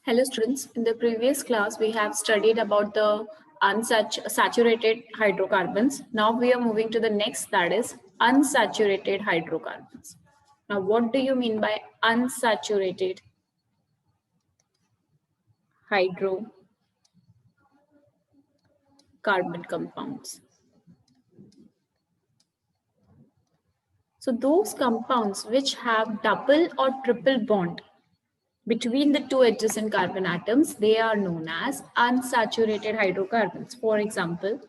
Hello students, in the previous class we have studied about the unsaturated hydrocarbons. Now we are moving to the next, that is unsaturated hydrocarbons. Now what do you mean by unsaturated hydrocarbon compounds? So those compounds which have double or triple bond between the two adjacent carbon atoms, they are known as unsaturated hydrocarbons. For example,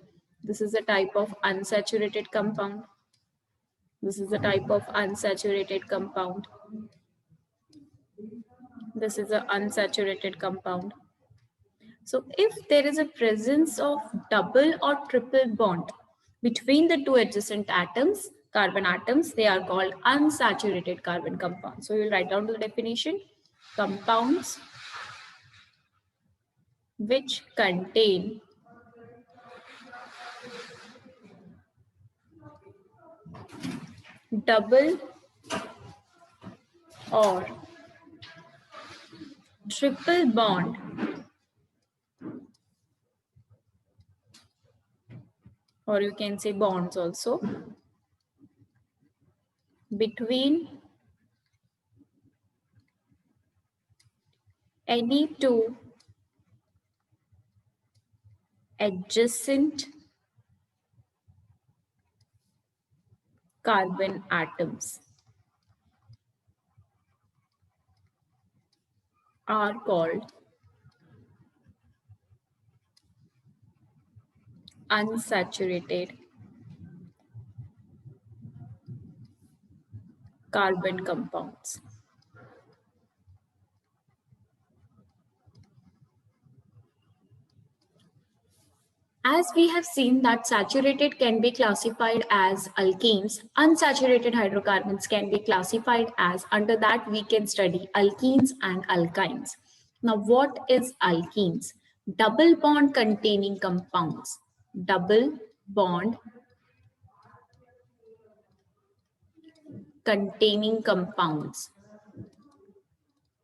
this is a type of unsaturated compound. This is a type of unsaturated compound. This is an unsaturated compound. So if there is a presence of double or triple bond between the two adjacent atoms, carbon atoms, they are called unsaturated carbon compounds. So we'll write down the definition. Compounds which contain double or triple bond or you can say bonds also between any two adjacent carbon atoms are called unsaturated carbon compounds. As we have seen that saturated can be classified as alkenes, unsaturated hydrocarbons can be classified as, under that we can study alkenes and alkynes. Now what is alkenes? Double bond containing compounds. Double bond containing compounds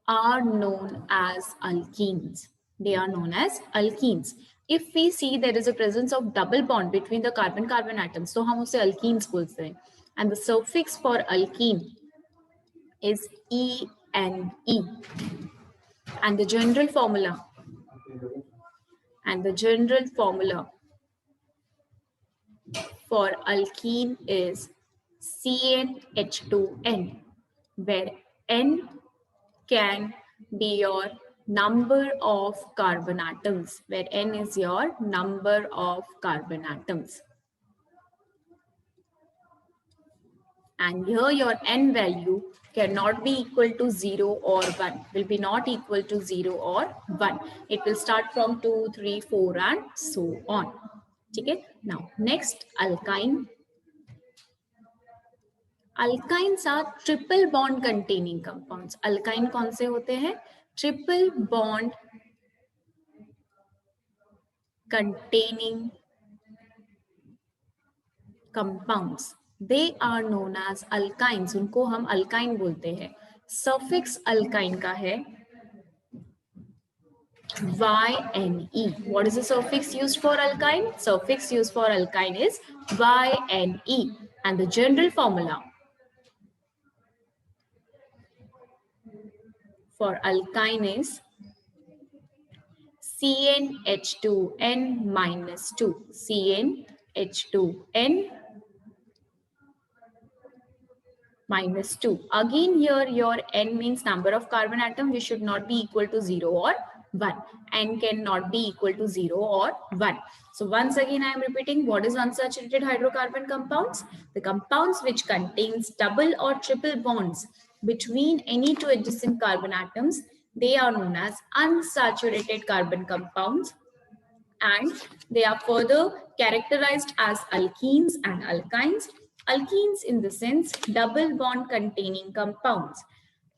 are known as alkenes. They are known as alkenes. If we see there is a presence of double bond between the carbon-carbon atoms, so हम उसे alkenes बोलते हैं. And the suffix for alkene is ene. And the general formula for alkene is CnH2n, where N can be your number of carbon atoms, where N is your number of carbon atoms. And here your N value cannot be equal to 0 or 1, will be not equal to 0 or 1. It will start from 2, 3, 4 and so on. Okay? Now next, alkyne. Alkynes are triple bond containing compounds. Alkyne कौन से होते हैं? Triple bond containing compounds. They are known as alkynes. उनको हम alkyne बोलते हैं. Suffix alkyne का है YNE. What is the suffix used for alkyne? Suffix used for alkyne is YNE. And the general formula for alkyne is CnH2n minus 2. CnH2n minus 2. Again here your N means number of carbon atom, which should not be equal to 0 or 1. N cannot be equal to 0 or 1. So once again I am repeating, what is unsaturated hydrocarbon compounds? The compounds which contains double or triple bonds between any two adjacent carbon atoms, they are known as unsaturated carbon compounds, and they are further characterized as alkenes and alkynes. Alkenes in the sense double bond containing compounds.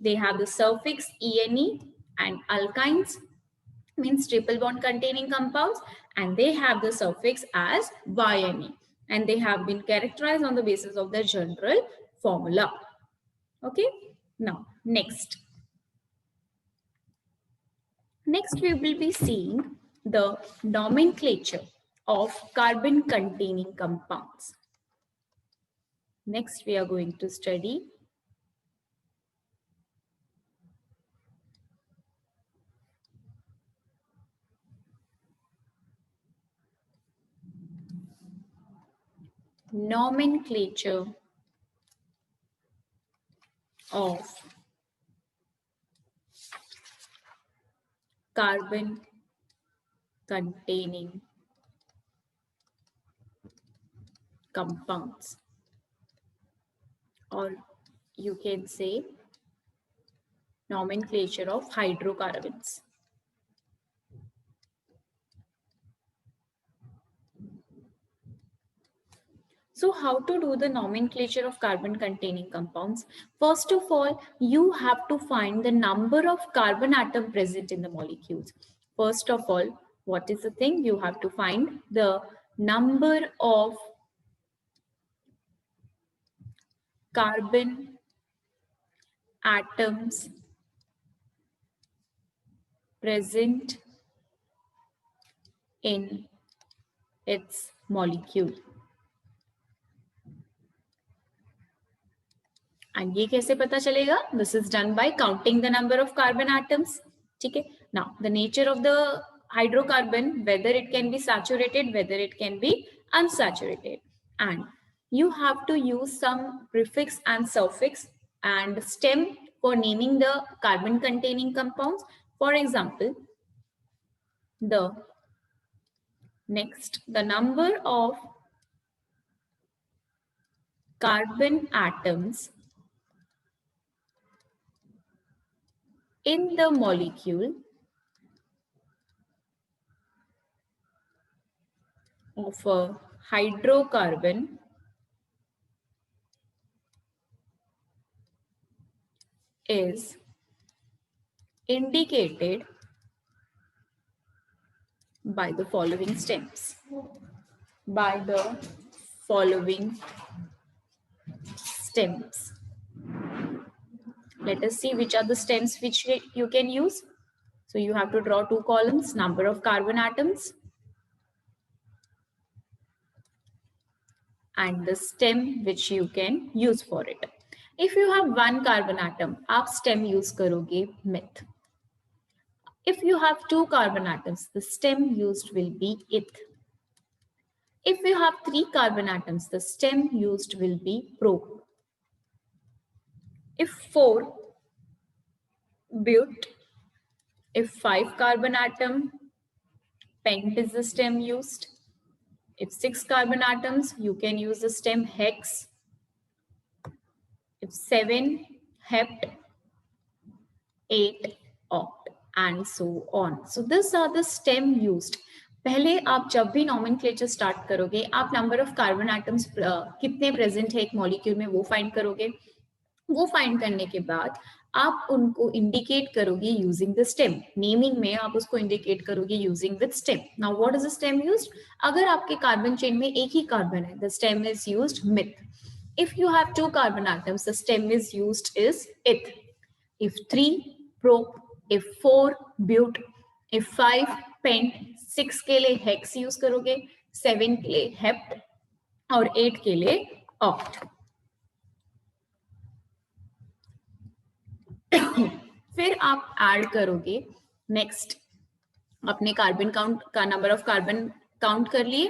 They have the suffix ene, and alkynes means triple bond containing compounds, and they have the suffix as yne, and they have been characterized on the basis of their general formula. Okay, now next, Next, we will be seeing the nomenclature of carbon containing compounds. Next, we are going to study nomenclature of carbon containing compounds, or you can say nomenclature of hydrocarbons. So how to do the nomenclature of carbon containing compounds? First of all, you have to find the number of carbon atom present in the molecules. First of all, what is the thing? You have to find the number of carbon atoms present in its molecule. And ये कैसे पता चलेगा? This is done by counting the number of carbon atoms. ठीक है? Now, the nature of the hydrocarbon, whether it can be saturated, whether it can be unsaturated. And you have to use some prefix and suffix and stem for naming the carbon containing compounds. For example, the number of carbon atoms in the molecule of a hydrocarbon is indicated by the following stems. By the following stems. Let us see which are the stems which you can use. So you have to draw two columns, number of carbon atoms and the stem which you can use for it. If you have one carbon atom, आप stem use करोगे meth. If you have two carbon atoms, the stem used will be eth. If you have three carbon atoms, the stem used will be prop. If four, but. If 5 carbon atom, pent is the stem used. If 6 carbon atoms, you can use the stem hex. If 7, hept, 8, oct, and so on. So these are the stem used. पहले आप जब भी nomenclature start करोगे, आप number of carbon atoms कितने present है एक molecule में वो find करोगे. वो फाइंड करने के बाद आप उनको इंडिकेट करोगे यूजिंग द स्टेम. नेमिंग में आप उसको इंडिकेट करोगे using with stem. Now what is the stem used? अगर आपके कार्बन चेन में एक ही कार्बन है, the stem is used meth. If you have two carbon atoms, the stem is used is eth. If 3, prop. If 4, but. If 5, pent. 6 के लिए hex use करोगे, 7 के लिए हेप्ट और 8 के लिए ऑक्ट. फिर आप ऐड करोगे नेक्स्ट अपने कार्बन काउंट का, नंबर ऑफ कार्बन काउंट कर लिए,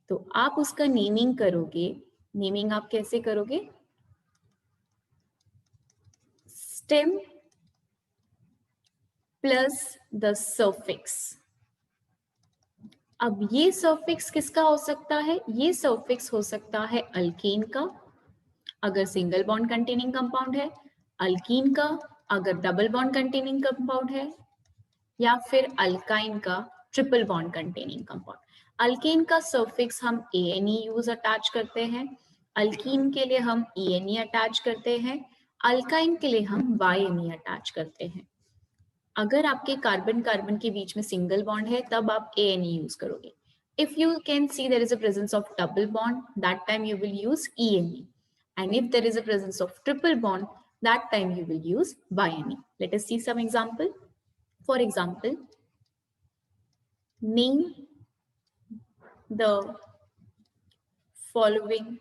तो आप उसका नेमिंग करोगे. नेमिंग आप कैसे करोगे? Stem plus the suffix. अब ये सफिक्स किसका हो सकता है? ये सफिक्स हो सकता है अल्कीन का अगर सिंगल बॉन्ड कंटेनिंग कंपाउंड है, अल्कीन का अगर डबल बॉन्ड कंटेनिंग कंपाउंड है, या फिर अल्काइन का triple bond containing compound. Alkane का सफिक्स हम ANE यूज अटैच करते हैं, अल्कीन के लिए हम ENE अटैच करते हैं, अल्काइन के लिए हम YNE अटैच करते हैं. अगर आपके कार्बन कार्बन के बीच में सिंगल बॉन्ड है तब आप ANE यूज करोगे. If you can see there is a presence of double bond, that time you will use ENE. And if there is a presence of triple bond, that time you will use YNE. Let us see some example. For example, name the following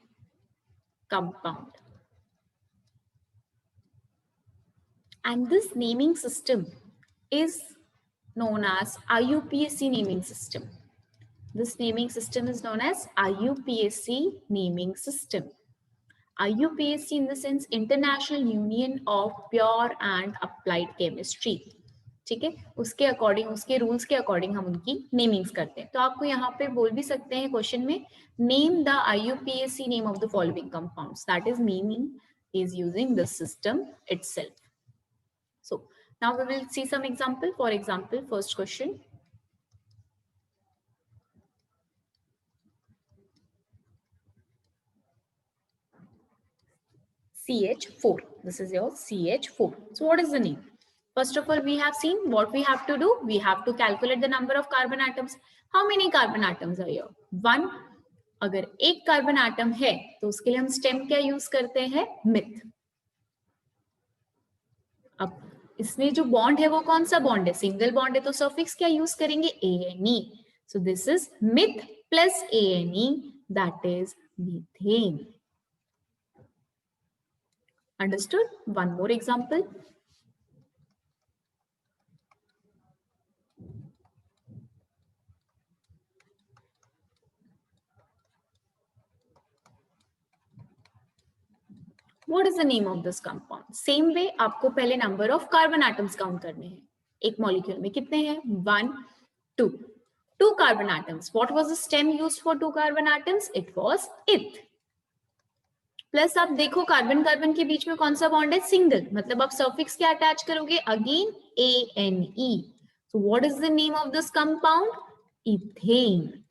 compound. And this naming system is known as IUPAC naming system. This naming system is known as IUPAC naming system. IUPAC in the sense International Union of Pure and Applied Chemistry. ठीक है, उसके according, उसके rules के according हम उनकी namings करते हैं. तो आपको यहाँ पे बोल भी सकते हैं क्वेश्चन में, name the IUPAC name of the following compounds. That is meaning is using this system itself. So now we will see some example. For example, first question. CH4. This is your CH4. So what is the name? First of all, we have seen what we have to do. We have to calculate the number of carbon atoms. How many carbon atoms are here? 1. अगर एक carbon atom है तो उसके लिए हम stem क्या use करते हैं? मिथ. अब इसमें जो बॉन्ड है वो कौन सा बॉन्ड है? सिंगल बॉन्ड है, तो सफिक्स क्या यूज करेंगे? ANE. So this is myth plus ANE, that is methane. Understood? One more example. What is the name of this compound? Same way आपको पहले number of carbon atoms count करने हैं. एक molecule में कितने हैं? 1, 2. 2 carbon atoms. What was the stem used for 2 carbon atoms? It was eth. Plus आप देखो कार्बन कार्बन के बीच में कौन सा बॉन्ड है? सिंगल. मतलब आप सफिक्स क्या अटैच करोगे? Again ANE. So what is the name of this compound? Ethane.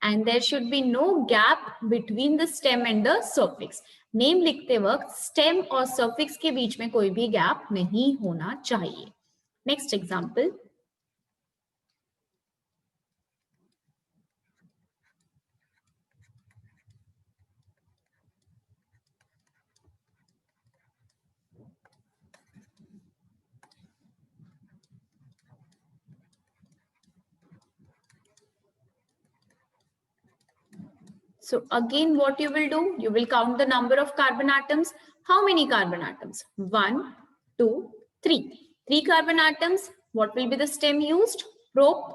And there should be no gap between the stem and the suffix. Name लिखते वक्त स्टेम और सफिक्स के बीच में कोई भी गैप नहीं होना चाहिए. Next example. So again, what you will do? You will count the number of carbon atoms. How many carbon atoms? 1, 2, 3. 3 carbon atoms. What will be the stem used? Prop.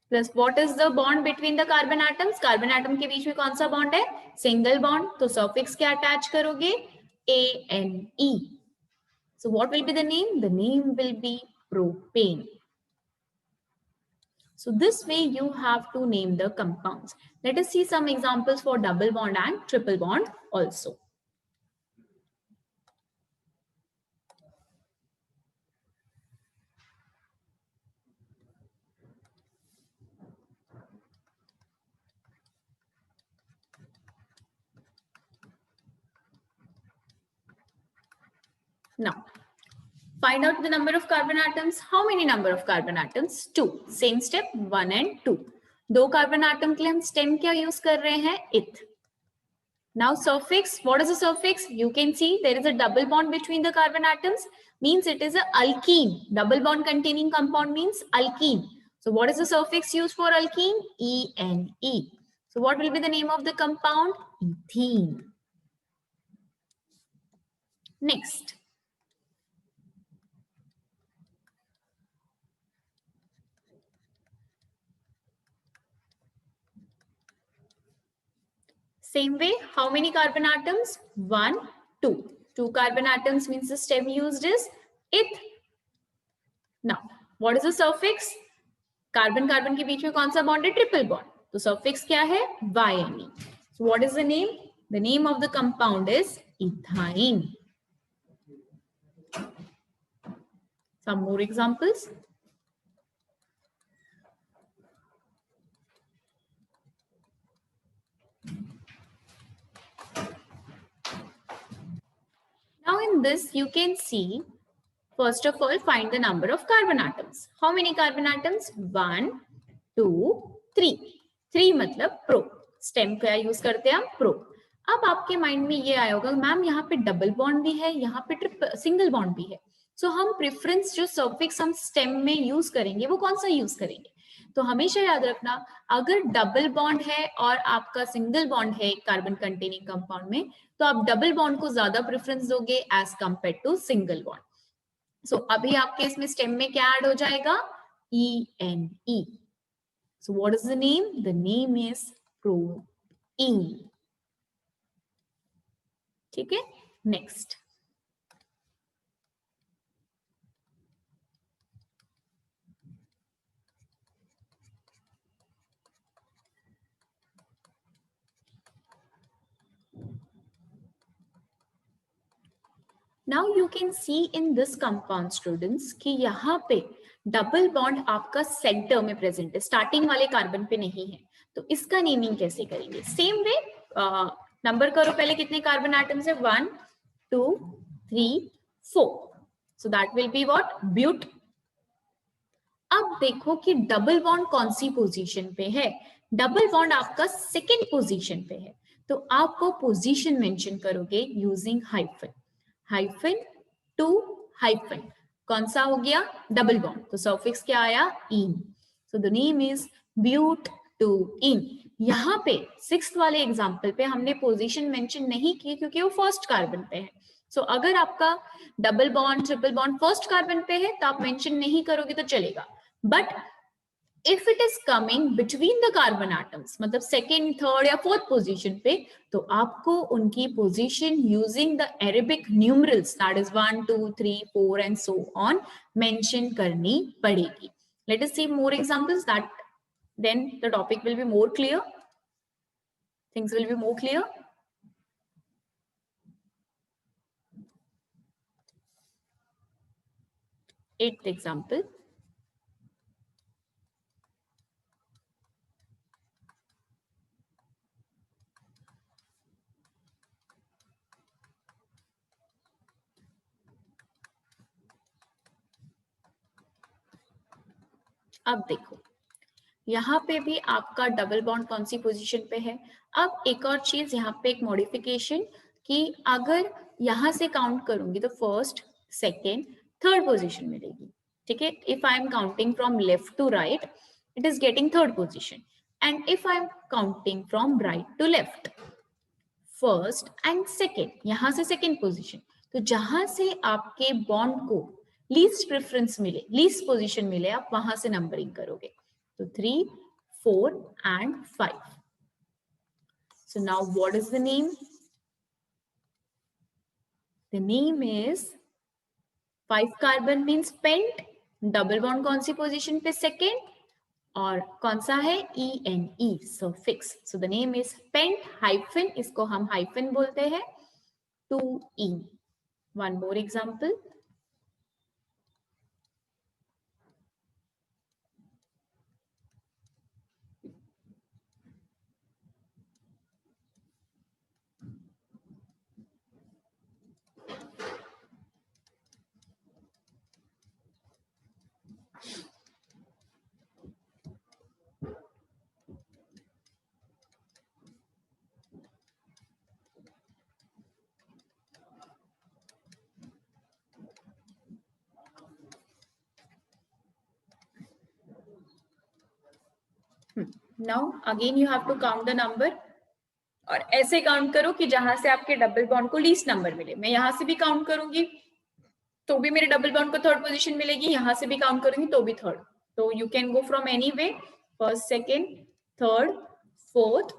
Plus what is the bond between the carbon atoms? Carbon atom के बीच में कौन सा bond है? Single bond. तो suffix क्या attach करोगे? ANE. So what will be the name? The name will be propane. So this way you have to name the compounds. Let us see some examples for double bond and triple bond also. Now, find out the number of carbon atoms. How many number of carbon atoms? 2. Same step, 1 and 2. 2 carbon atom के लिए हम stem क्या use कर रहे हैं? eth. Now suffix, what is a suffix? You can see there is a double bond between the carbon atoms, means it is a alkene. Double bond containing compound means alkene. So what is the suffix used for alkene? ENE. So what will be the name of the compound? Ethene. Next. Same way, how many carbon atoms? 1, 2. 2 carbon atoms means the stem used is eth. Now, what is the suffix? Carbon carbon के बीच में कौन सा bond है? Triple bond. तो suffix क्या है? YNE. So what is the name? The name of the compound is ethyne. Some more examples. Now in this you can see, first of all find the number of carbon atoms. How many carbon atoms? 1, 2, 3. 3 मतलब pro. Stem क्या use करते हैं हम? Pro. अब आपके mind में ये आया होगा, मैम यहाँ पे डबल बॉन्ड भी है, यहाँ पे सिंगल बॉन्ड भी है. सो हम प्रेफरेंस जो सफिक्स हम स्टेम में यूज करेंगे वो कौन सा यूज करेंगे? तो हमेशा याद रखना, अगर डबल बॉन्ड है और आपका सिंगल बॉन्ड है कार्बन कंटेनिंग कंपाउंड में, तो आप डबल बॉन्ड को ज्यादा प्रेफरेंस दोगे as compared to single bond. So अभी आपके इसमें स्टेम में क्या ऐड हो जाएगा? ENE. So what is the name? The name is protein. ठीक है, next. Now you can see in this compound students कि यहाँ पे डबल बॉन्ड आपका सेंटर में प्रेजेंट है, स्टार्टिंग वाले कार्बन पे नहीं है. तो इसका नेमिंग कैसे करेंगे? सेम वे, नंबर करो पहले कितने कार्बन एटम्स है. 1 2 3 4. So that will be what? ब्यूट. अब देखो कि डबल बॉन्ड कौन सी पोजीशन पे है. डबल बॉन्ड आपका सेकेंड पोजीशन पे है. तो आप वो पोजीशन मेंशन करोगे using hyphen. Hyphen to hyphen. कौन सा हो गया? Double bond. तो सफिक्स क्या आया? Ene. So the name is but two ene. यहाँ पे सिक्स्थ वाले एग्जाम्पल पे हमने पोजीशन मेंशन नहीं की क्योंकि वो फर्स्ट कार्बन पे है. सो अगर आपका double bond triple bond first carbon पे है तो आप मेंशन नहीं करोगे तो चलेगा. But if it is coming between the carbon atoms, मतलब second, third या fourth position पे, तो आपको उनकी position using the Arabic numerals, that is 1, 2, 3, 4 and so on, mention करनी पड़ेगी. Let us see more examples, that then the topic will be more clear. Things will be more clear. Eighth example. अब देखो यहाँ पे भी आपका double bond कौन सी position पे है. अब एक और चीज यहाँ पे, एक मॉडिफिकेशन, कि अगर यहाँ से काउंट करूंगी तो फर्स्ट सेकेंड थर्ड पोजीशन मिलेगी. ठीक है, if I am counting from left to right it is getting third position, and if I am counting from right to left first and second, यहाँ से सेकेंड पोजीशन. तो जहां से आपके bond को लीस्ट प्रेफरेंस मिले, लीस्ट पोजीशन मिले, आप वहां से नंबरिंग करोगे. So 3, 4 and 5. So now what is the name? The name is 5 carbon means pent. Double bond कौन सी position पे? Second. और कौन सा है? ENE suffix. So the name is pent hyphen, इसको हम hyphen बोलते हैं, 2E. One more example. Now again you have to count the number. और ऐसे काउंट करो कि जहां से आपके डबल बॉन्ड को लीस्ट नंबर मिले. मैं यहां से भी काउंट करूंगी तो भी मेरे डबल बॉन्ड को थर्ड पोजीशन मिलेगी, यहां से भी काउंट करूंगी तो भी थर्ड. तो you can go from any way, first second third fourth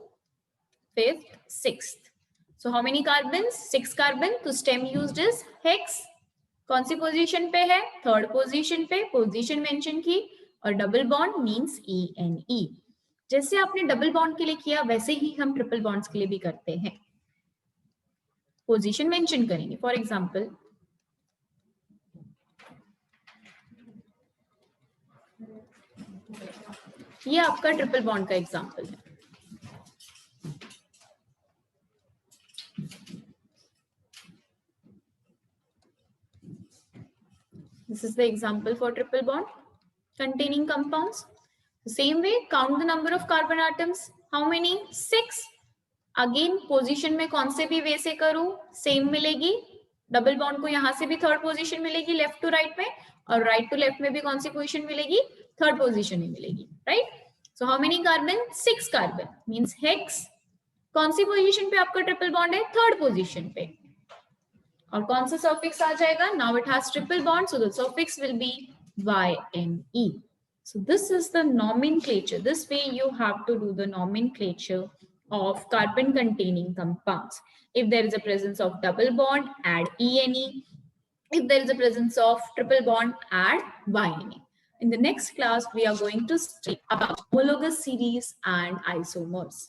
fifth sixth. So how many carbon? 6 carbon. तो स्टेम यूज्ड इज हेक्स. कौन सी पोजीशन पे है? थर्ड पोजीशन पे. पोजीशन मेंशन की. और डबल बॉन्ड मींस ENE. जैसे आपने डबल बॉन्ड के लिए किया वैसे ही हम ट्रिपल बॉन्ड्स के लिए भी करते हैं. पोजीशन मेंशन करेंगे. फॉर एग्जांपल ये आपका ट्रिपल बॉन्ड का एग्जांपल है. This is the example for triple bond containing compounds. The same way, count the number of carbon atoms. How many? 6. Again, position में कौन से भी वे से करूं सेम मिलेगी. डबल बॉन्ड को यहाँ से भी थर्ड पोजीशन मिलेगी लेफ्ट टू राइट में, और राइट टू लेफ्ट में भी कौन सी पोजीशन मिलेगी, थर्ड पोजीशन ही मिलेगी, right. So how many carbon, 6 carbon, means hex कौन सी पोजीशन पे आपका ट्रिपल बॉन्ड है, थर्ड पोजीशन पे, और कौन सा सफिक्स आ जाएगा, now it has triple bond, so the suffix will be YNE. So this is the nomenclature. This way you have to do the nomenclature of carbon containing compounds. If there is a presence of double bond, add ENE. If there is a presence of triple bond, add YNE. In the next class, we are going to study about homologous series and isomers.